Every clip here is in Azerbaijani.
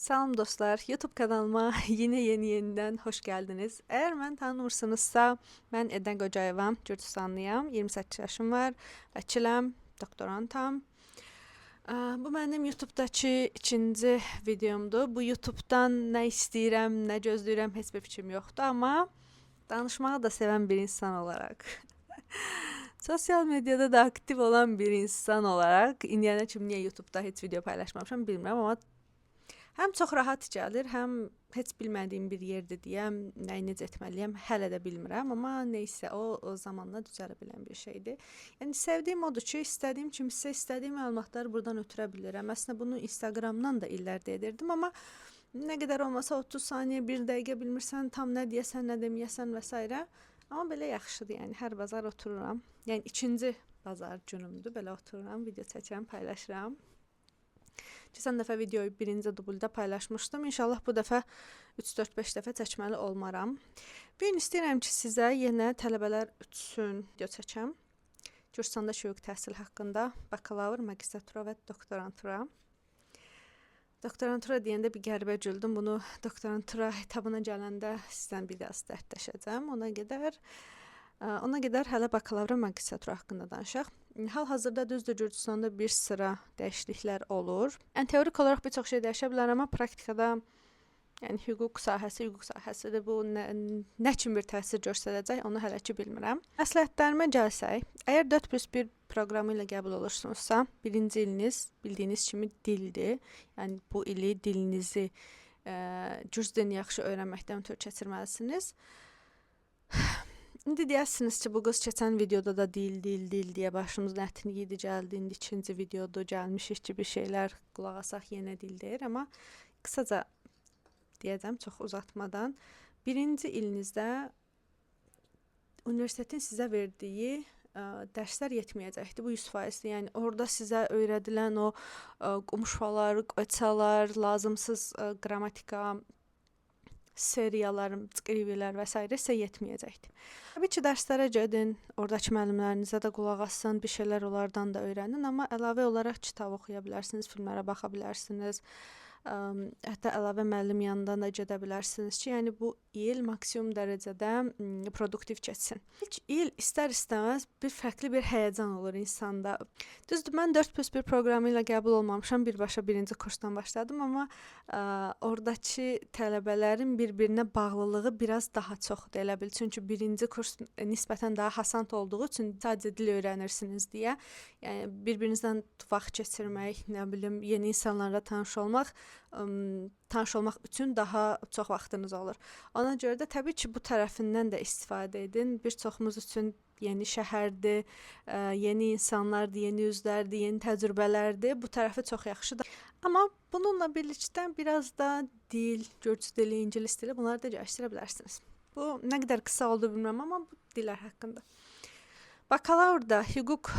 Salam dostlar, YouTube kanalıma yine yeniden hoş geldiniz. Eğer mən tanımırsınızsa, mən Edən Qocayevam, Gürcüstanlıyam, 28 yaşım var, vəkiləm, doktorantam. Bu mənim YouTube'dakı ikinci videomdur. Bu YouTube'dan nə istəyirəm, nə gözləyirəm, heç bir fikrim yoxdur, amma danışmağı da sevən bir insan olarak, sosyal medyada da aktif olan bir insan olarak, indiyənə kimi niyə YouTube'da heç video paylaşmamışam bilmirəm, amma həm çox rahat gəlir, həm heç bilmədiyim bir yerdə deyəm, nəyi necə etməliyəm, hələ də bilmirəm, amma neysə o zamanla düzələ bilən bir şeydir. Yəni sevdiyim odur ki, istədiyim kimi sizə istədiyim məlumatları buradan ötürə bilirəm. Əslində bunu Instagramdan da illərdə edirdim, amma nə qədər olmasa 30 saniyə, 1 dəqiqə bilmirsən, tam nə deyəsən, nə deməyəsən və s. Amma belə yaxşıdır, yəni hər bazar otururam. Yəni ikinci bazar günümdür, belə otururam, video çəkirəm, paylaşıram. Keçən dəfə videoyu birinci dublda paylaşmışdım. İnşallah bu dəfə 3-4-5 dəfə çəkməli olmaram. Bir gün istəyirəm ki, sizə yenə tələbələr üçün video çəkəm. Gürcüstanda hüquq təhsil haqqında bakalavr, magistratura və doktorantura. Doktorantura deyəndə bir qəribə güldüm. Bunu doktorantura etabına gələndə sizdən bir az dərdləşəcəm. Ona qədər hələ bakalavra, magistratura haqqında danışaq. Hal-hazırda düzdür Gürcüstanda bir sıra dəyişikliklər olur. Yəni teorik olaraq bir çox şey dəyişə bilər, amma praktikada yəni hüquq sahəsidir. Bu nə kimi bir təsir göstərəcək, onu hələ ki bilmirəm. Məsləhətlərimə gəlsək, əgər 4+1 proqramı ilə qəbul olursunuzsa, birinci iliniz bildiyiniz kimi dildir. Yəni bu ili dilinizi gürcü dilini yaxşı öyrənməkdən ötürü keçirməlisiniz. İndi deyərsiniz ki, bu qız keçən videoda da dil deyə başımızın ətini yedi gəldi. İndi ikinci videoda gəlmişik ki, bir şeylər qulaq asaq yenə dil deyir. Amma qısaca deyəcəm, çox uzatmadan. Birinci ilinizdə universitetin sizə verdiyi dərslər yetməyəcəkdir. Bu 100%-dir. Yəni orada sizə öyrədilən o qumuşmalar, qoçalar, lazımsız qrammatika, seriyalar, skrivlər və s. isə yetməyəcəkdir. Təbii ki, dərslərə gedin, oradakı müəllimlərinizə də qulaq asın, bir şeylər onlardan da öyrənin, amma əlavə olaraq kitab oxuya bilərsiniz, filmlərə baxa bilərsiniz, hətta əlavə müəllim yanından da gedə bilərsiniz ki, yəni bu il maksimum dərəcədə produktiv keçsin. İlk il istər-istəməz bir fərqli bir həyəcan olur insanda. Düzdür, mən 4+1 proqramı ilə qəbul olmamışam, birbaşa birinci kursdan başladım, amma oradakı tələbələrin bir-birinə bağlılığı biraz daha çoxdur, elə bil. Çünki birinci kurs nisbətən daha hasant olduğu üçün sadəcə dil öyrənirsiniz deyə, yəni bir-birinizlə vaxt keçirmək, nə bilim, yeni insanlarla tanış olmaq üçün daha çox vaxtınız olur. Ona görə də təbii ki, bu tərəfindən də istifadə edin. Bir çoxumuz üçün yeni şəhərdir, yeni insanlardır, yeni üzlərdir, yeni təcrübələrdir. Bu tərəfi çox yaxşıdır. Amma bununla birlikdə biraz da dil, gürcü dili, ingilis dili bunları da gəlişdirə bilərsiniz. Bu nə qədər qısa oldu bilmirəm, amma bu dillər haqqında. Bakalavrda hüquq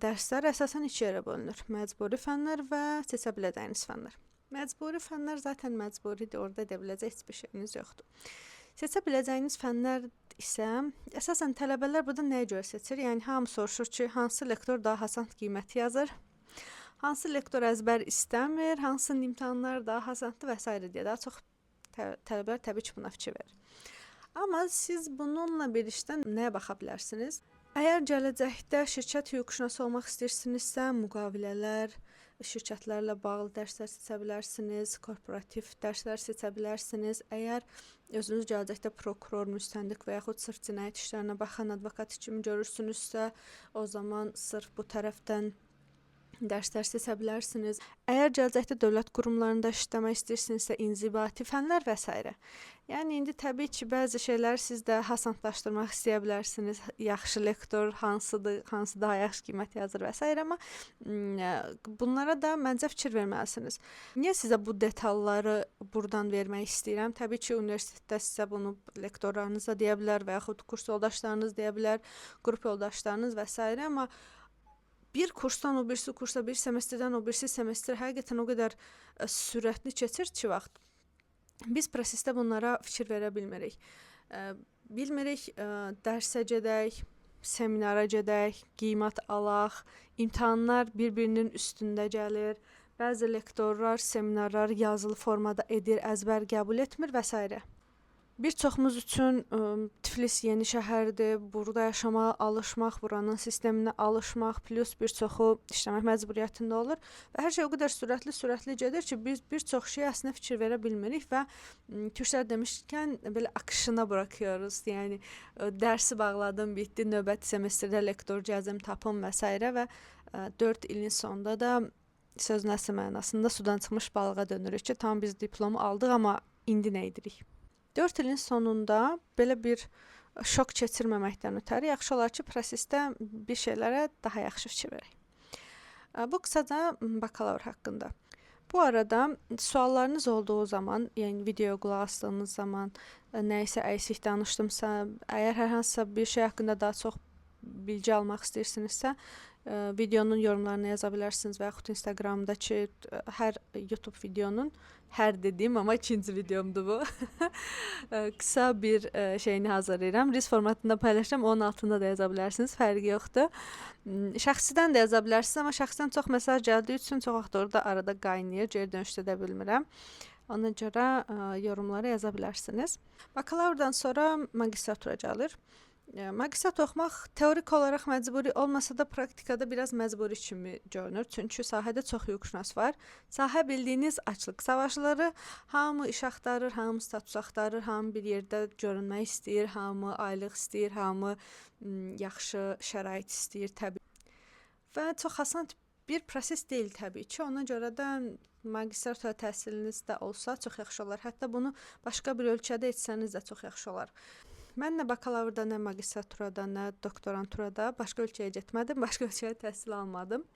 dərsləri əsasən iki yerə bölünür. Məcburi fənlər və seçə biləcəyiniz fənlər. Məcburi fənlər zaten məcburidir, orada edə biləcək heç bir şeyiniz yoxdur. Seçə biləcəyiniz fənlər isə əsasən tələbələr burada nəyə görə seçir? Yəni hamı soruşur ki, hansı lektor daha hasant qiyməti yazır? Hansı lektor əzbər istəmir? Hansı imtahanlar daha hasantdır və s. deyə daha çox tələbələr təbii ki, buna fikir verir. Amma siz bununla birlikdə nəyə baxa bilərsiniz? Əgər gələcəkdə şirkət hüquqşünası olmaq istəyirsinizsə, müqavilələr, şirkətlərlə bağlı dərslər seçə bilərsiniz, korporativ dərslər seçə bilərsiniz. Əgər özünüz gələcəkdə prokuror, müstəntiq və yaxud sırf cinayət işlərinə baxan advokat kimi görürsünüzsə, o zaman sırf bu tərəfdən dərslər seçə bilərsiniz. Əgər gələcəkdə dövlət qurumlarında işləmək istəyirsinizsə, inzibati fənlər və s. Yəni indi təbii ki, bəzi şeylər siz də hasantlaşdırmaq istəyə bilərsiniz. Yaxşı lektor hansıdır, hansı daha yaxşı qiymət yazır və s. amma bunlara da məncə fikir verməlisiniz. Niyə sizə bu detalları buradan vermək istəyirəm? Təbii ki, universitetdə sizə bunu lektorlarınız da deyə bilər və yaxud kurs yoldaşlarınız deyə bilər, qrup yoldaşlarınız və s. amma bir kursdan o birisi kursa, bir semestrdən o birisi semestr həqiqətən o qədər sürətli keçir ki, vaxt. Biz prosesdə bunlara fikir verə bilmirik. Bilmirik, dərsə gedək, seminara gedək, qiymət alaq, imtahanlar bir-birinin üstündə gəlir Bəzi lektorlar, seminarlar yazılı formada edir, əzbər qəbul etmir və s. Bir çoxumuz üçün Tiflis yeni şəhərdir. Burada yaşamağa alışmaq, buranın sisteminə alışmaq, plus bir çoxu işləmək məcburiyyətində olur və hər şey o qədər sürətli gedir ki, biz bir çox şey əslində fikir verə bilmirik və türklər demişkən belə akışına buraxıyoruz. Yəni dərsi bağladım, bitdi, növbəti semestrdə lektor cəzm tapım və s. və 4 ilin sonunda da sözün əsl mənasında sudan çıxmış balığa dönürük ki, tam biz diplomu aldıq, amma indi nə edirik? 4 ilin sonunda belə bir şok keçirməməkdən ötəri yaxşı olar ki, prosesdə bir şeylərə daha yaxşı fikir verək. Bu qısaca bakalavr haqqında. Bu arada suallarınız olduğu zaman, yəni videoya qulaq asdığınız zaman, nəyisə əksik danışdımsa, əgər hər hansısa bir şey haqqında daha çox bilgi almaq istəyirsinizsə, videonun yorumlarına yaza bilərsiniz və yaxud Instagramdakı hər YouTube videonun, hər dediyim, amma ikinci videomdur bu. Qısa bir şeyini hazırlayıram. Reels formatında paylaşıram, onun altında da yaza bilərsiniz, fərqi yoxdur. Şəxsidən də yaza bilərsiniz, amma şəxsidən çox mesaj gəldiyi üçün çox vaxt orada arada qaynayır, geri dönüş edə bilmirəm. Ona görə yorumlara yaza bilərsiniz. Bakalavrdan sonra magistratura gəlir. Magistrat oxumaq teorik olaraq məcburi olmasa da praktikada biraz məcburi kimi görünür. Çünki sahədə çox hüquqşünas var. Sahə bildiyiniz açlıq savaşları, hamı iş axtarır, hamı status axtarır, hamı bir yerdə görünmək istəyir, hamı aylıq istəyir, hamı yaxşı şərait istəyir təbii. Və çox asan bir proses deyil təbii ki. Ona görə də magistratura təhsiliniz də olsa çox yaxşı olar. Hətta bunu başqa bir ölkədə etsəniz də çox yaxşı olar. Mən nə bakalavrda, nə magistraturada, nə doktoranturada başqa ölkəyə getmədim, başqa ölkəyə təhsil almadım.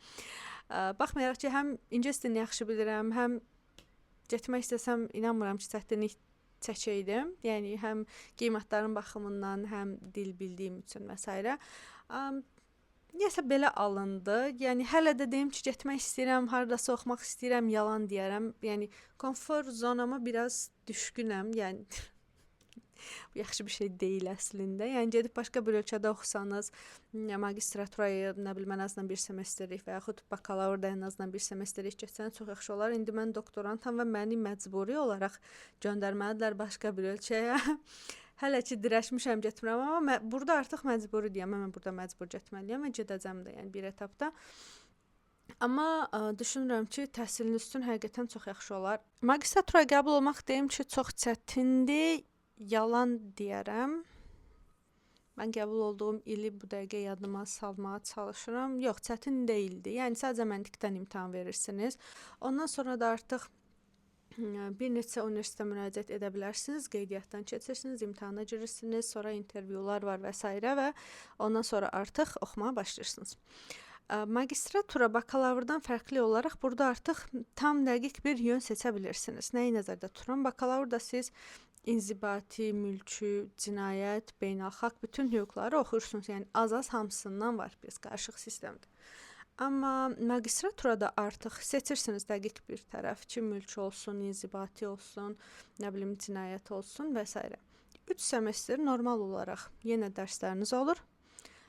Baxmayaraq ki, həm ingilis dilini yaxşı bilirəm, həm getmək istəsəm inanmıram ki, çətinlik çəkəydim. Yəni həm qiymətlərin baxımından, həm dil bildiyim üçün və s. Niyəsə belə alındı. Yəni hələ də deyim ki, getmək istəyirəm, hardasa oxumaq istəyirəm, yalan deyərəm. Yəni konfor zonama biraz düşkünəm. Yəni bu yaxşı bir şey deyil əslində. Yəni gedib başqa bir ölkədə oxusanız, magistraturayı, nə bilim, ən azından bir semestrlik və yaxud bakalavrda ən azından bir semestrlik keçsəniz çox yaxşı olar. İndi mən doktorantam və məni məcburi olaraq göndərməlidirlər başqa bir ölkəyə. Hələ ki dirəşmişəm, getmirəm, amma burada artıq məcburi deyəm. Mən burada məcbur getməliyəm və gedəcəm də, yəni bir etapda. Amma düşünürəm ki, təhsiliniz üçün həqiqətən çox yaxşı olar. Magistraturaya qəbul olmaq deyim ki, çox çətindir. Yalan deyərəm. Mən qəbul olduğum ili bu dəqiqə yadıma salmağa çalışıram. Yox, çətin deyildi. Yəni sadəcə məntiqdən imtahan verirsiniz. Ondan sonra da artıq bir neçə universitetə müraciət edə bilərsiniz. Qeydiyyatdan keçirsiniz, imtahana girirsiniz, sonra intervyular var və s. və ondan sonra artıq oxumağa başlayırsınız. Magistratura bakalavrdan fərqli olaraq burada artıq tam dəqiq bir yön seçə bilirsiniz. Nəyi nəzərdə tuturam? Bakalavrda siz inzibati, mülki, cinayət, beynəlxalq bütün hüquqları oxuyursunuz. Yəni az hamısından var, biz qarışıq sistemdir. Amma magistraturada artıq seçirsiniz dəqiq bir tərəf ki, mülki olsun, inzibati olsun, nə bilim cinayət olsun və s. 3 semestr normal olaraq yenə dərsləriniz olur.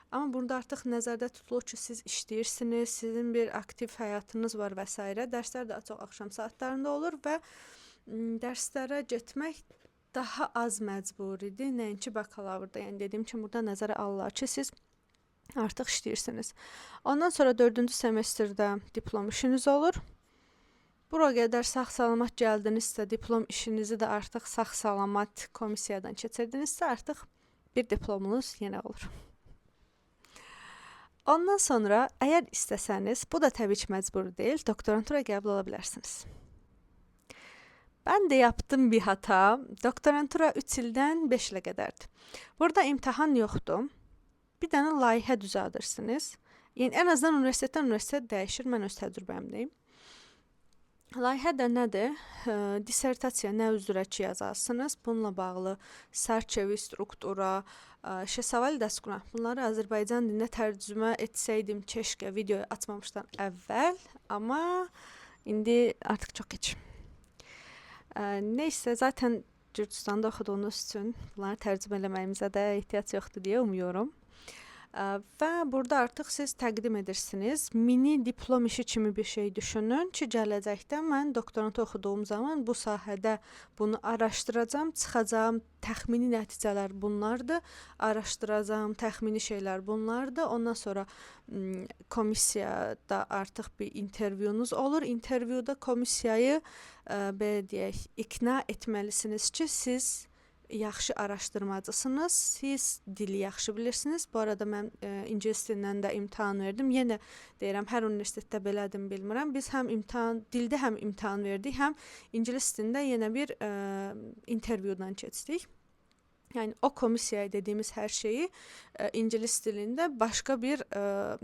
Amma burada artıq nəzərdə tutulur ki, siz işləyirsiniz, sizin bir aktiv həyatınız var və s. Dərslər daha çox axşam saatlarında olur və dərslərə getmək daha az məcburidir, nəinki bakalavrda. Yəni dediyim kimi burada nəzərə alırlar ki, siz artıq işləyirsiniz. Ondan sonra 4-cü semestrdə diplom işiniz olur. Bura qədər sağ-salamat gəldinizsə, diplom işinizi də artıq sağ-salamat komissiyadan keçirdinizsə, artıq bir diplomunuz yenə olur. Ondan sonra, əgər istəsəniz, bu da təbii ki məcbur deyil, doktorantura qəbul ola bilərsiniz. Ben de yaptım bir hata. Doktorantura 3 ildən 5 ilə qədərdir. Burada imtahan yoxdur. Bir dənə layihə düzəldirsiniz. Yəni ən azından universitetdən universitet dəyişir. Mən öz təcrübəmdəyim. Layihə də nədir? Dissertasiya nə üzrə ki yazarsınız. Bununla bağlı sərçəvi, struktura, şəsavəli dəskuna. Bunları Azərbaycan dilinə tərcümə etsəydim keşkə videoyu açmamışdan əvvəl. Amma indi artıq çox geç. Neysə, zaten Gürcüstanda oxuduğunuz üçün bunları tərcümə eləməyimizə də ehtiyac yoxdur deyə umuyorum. Və burada artıq siz təqdim edirsiniz. Mini diplom işi kimi bir şey düşünün ki, gələcəkdə mən doktorantı oxuduğum zaman bu sahədə bunu araşdıracağam, çıxacağım təxmini nəticələr bunlardır, araşdıracağım təxmini şeylər bunlardır. Ondan sonra komissiyada artıq bir intervyunuz olur. İntervyuda komissiyayı belə deyək, ikna etməlisiniz ki, siz yaxşı araşdırmacısınız, siz dili yaxşı bilirsiniz. Bu arada mən ingilis dilindən də imtahan verdim. Yenə deyirəm, hər universitetdə belədir bilmirəm. Biz həm dildə həm imtahan verdik, həm ingilis dilində yenə bir intervyudan keçdik. Yəni o komissiyaya dediyimiz hər şeyi ingilis dilində başqa bir,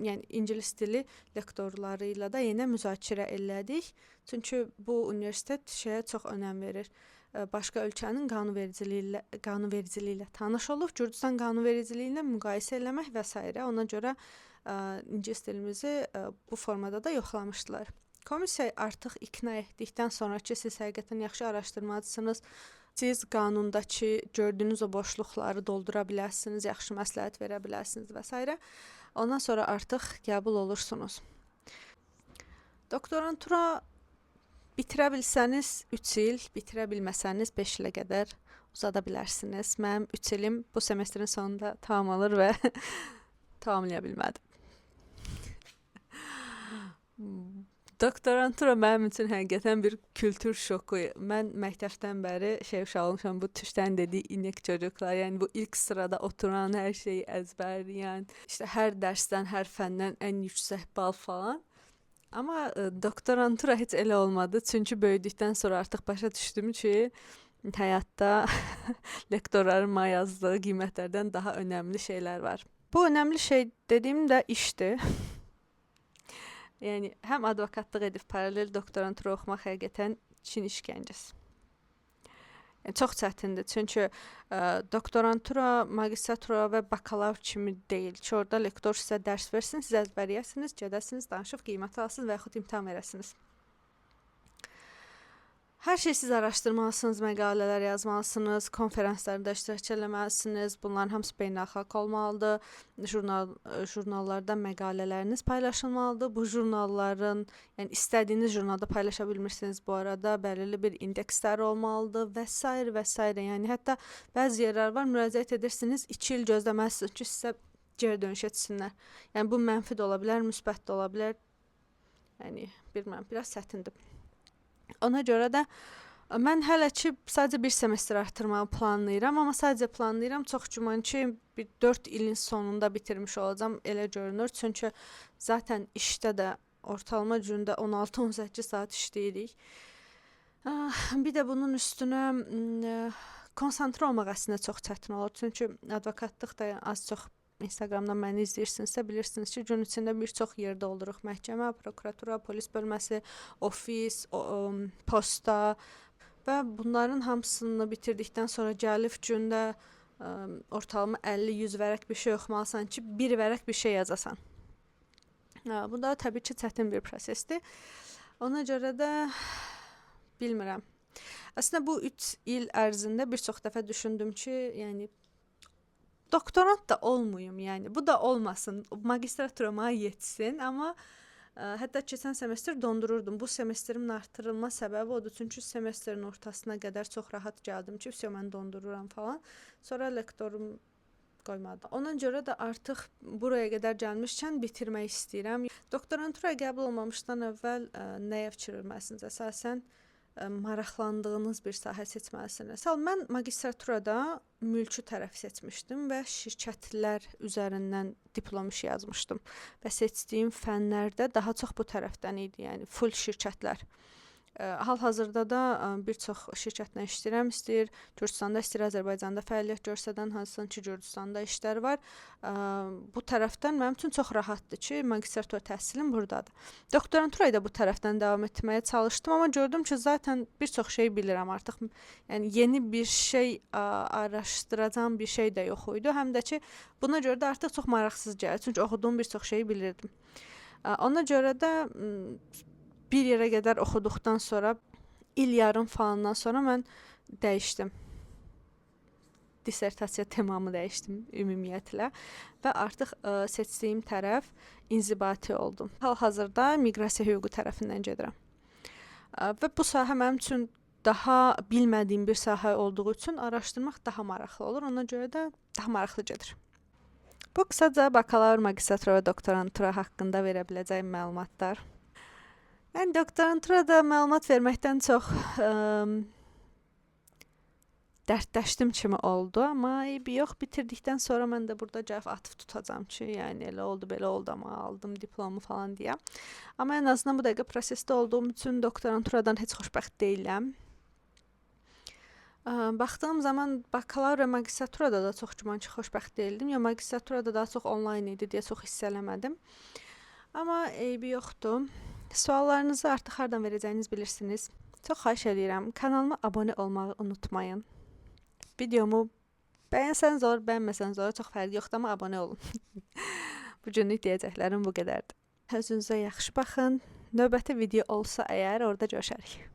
yəni ingilis dili lektorları ilə də yenə müzakirə elədik. Çünki bu universitet şeyə çox önəm verir. Başqa ölkənin qanunvericiliyi ilə tanış olub, Gürcüstan qanunvericiliyi ilə müqayisə eləmək və s. Ona görə ingilis dilimizi bu formada da yoxlamışdılar. Komissiya artıq ikna etdikdən sonra ki, siz həqiqətən yaxşı araşdırmacısınız, siz qanundakı gördüyünüz o boşluqları doldura bilərsiniz, yaxşı məsləhət verə bilərsiniz və s. Ondan sonra artıq qəbul olursunuz. Doktorantura bitirə bilsəniz 3 il, bitirə bilməsəniz 5 ilə qədər uzada bilərsiniz. Mənim 3 ilim bu semestrin sonunda tamam olur və tamamlaya bilmədim. Doktorantura mənim üçün həqiqətən bir kültür şoku. Mən məktəbdən bəri uşaq olmuşam, bu tüşdən dediyi inek çocuklar, yəni bu ilk sırada oturan, hər şeyi əzbərləyən, işte hər dərsdən, hər fəndən ən yüksək bal falan. Amma doktorantura heç elə olmadı. Çünki böyüdükdən sonra artıq başa düşdüm ki, həyatda lektorların mənə yazdığı qiymətlərdən daha önəmli şeylər var. Bu önəmli şey dediyim də işdir. Yəni həm advokatlıq edib paralel doktorantura oxumaq həqiqətən Çin işgəncəsi. Yəni çox çətindir. Çünki doktorantura, magistratura və bakalavr kimi deyil ki, orada lektor sizə dərs versin, siz əzbərləyəsiniz, gedəsiniz, danışıb qiymət alsınız və yaxud imtahan verəsiniz. Hər şey siz araşdırmalısınız, məqalələr yazmalısınız, konferanslarda iştirak eləməlisiniz. Bunların hamısı beynəlxalq olmalıdır. Jurnallarda məqalələriniz paylaşılmalıdır. Bu jurnalların, yəni istədiyiniz jurnalda paylaşa bilmirsiniz bu arada. Bəlirli bir indeksləri olmalıdır və s. və s. Yəni hətta bəzi yerlər var, müraciət edirsiniz, 2 il gözləməlisiniz ki, sizə geri dönüş etsinlər. Yəni bu mənfi də ola bilər, müsbət də ola bilər. Yəni bilmirəm, biraz çətindir. Ona görə də mən hələ ki sadəcə bir semestr artırmağı planlayıram, amma sadəcə planlayıram. Çox güman ki 4 ilin sonunda bitirmiş olacağam, elə görünür. Çünki zaten işdə də ortalama gündə 16-18 saat işləyirik. Bir də bunun üstünə konsantrə olmaq əslində çox çətin olur. Çünki advokatlıq da az çox Instagramdan məni izləyirsinizsə, bilirsiniz ki, gün içində bir çox yerdə oluruq. Məhkəmə, prokuratura, polis bölməsi, ofis, posta və bunların hamısını bitirdikdən sonra gəlib gündə ortalama 50-100 vərəq bir şey oxumalısan ki, bir vərəq bir şey yazasan. Bu da təbii ki, çətin bir prosesdir. Ona görə də bilmirəm. Əslində bu 3 il ərzində bir çox dəfə düşündüm ki, yəni doktorant da olmayım, yəni bu da olmasın, magistratura mənə yetsin, amma hətta keçən semestr dondururdum. Bu semestrimin artırılma səbəbi odur, çünki semestrin ortasına qədər çox rahat gəldim ki, mən dondururam falan. Sonra lektorum qoymadı. Ona görə də artıq buraya qədər gəlmişkən bitirmək istəyirəm. Doktorantura qəbul olmamışdan əvvəl nəyə fikirləşməlisiniz? Əsasən maraqlandığınız bir sahə seçməlisiniz. Mən magistraturada mülki tərəfi seçmişdim və şirkətlər üzərindən diplom işi yazmışdım və seçdiyim fənlərdə daha çox bu tərəfdən idi, yəni full şirkətlər. Hal-hazırda da bir çox şirkətlə işləyirəm, istəyir Gürcüstanda, istəyir Azərbaycanda fəaliyyət göstərən hansısa ki, Gürcüstanda işlər var. Bu tərəfdən mənim üçün çox rahatdır ki, magistratura təhsilim buradadır. Doktoranturayı da bu tərəfdən davam etməyə çalışdım, amma gördüm ki, zaten bir çox şey bilirəm artıq. Yəni yeni bir şey araşdıracağım bir şey də yox idi. Həm də ki, buna görə də artıq çox maraqsız gəlir. Çünki oxuduğum bir çox şeyi bilirdim. Ona görə də bir yerə qədər oxuduqdan sonra, il yarım falandan sonra mən dəyişdim. dissertasiya temamı dəyişdim ümumiyyətlə və artıq seçdiyim tərəf inzibati oldu. Hal-hazırda miqrasiya hüququ tərəfindən gedirəm. Və bu sahə mənim üçün daha bilmədiyim bir sahə olduğu üçün araşdırmaq daha maraqlı olur. Ona görə də daha maraqlı gedir. Bu qısaca bakalavr, magistratura və doktorantura haqqında verə biləcəyim məlumatlar. Yəni doktoranturada məlumat verməkdən çox dərdləşdim kimi oldu, amma eybi yox, bitirdikdən sonra mən də burada cəf atıb tutacağam ki, yəni elə oldu, belə oldu, amma aldım diplomu falan deyə. Amma ən azından bu dəqiqə prosesdə olduğum üçün doktoranturadan heç xoşbəxt deyiləm. Baxdığım zaman bakalavr və magistraturada da çox güman ki, xoşbəxt deyildim. Ya magistraturada daha çox onlayn idi deyə çox hiss eləmədim. Amma eybi yoxdur. Suallarınızı artıq hardan verəcəyiniz bilirsiniz. Çox xahiş edirəm, kanalıma abunə olmağı unutmayın. Videomu bəyənsəniz olur, bəyənməsəniz olur, çox fərqi yoxdur, amma abunə olun. Bu günlük deyəcəklərim bu qədərdir. Özünüzə yaxşı baxın. Növbəti video olsa əgər orada görüşərik.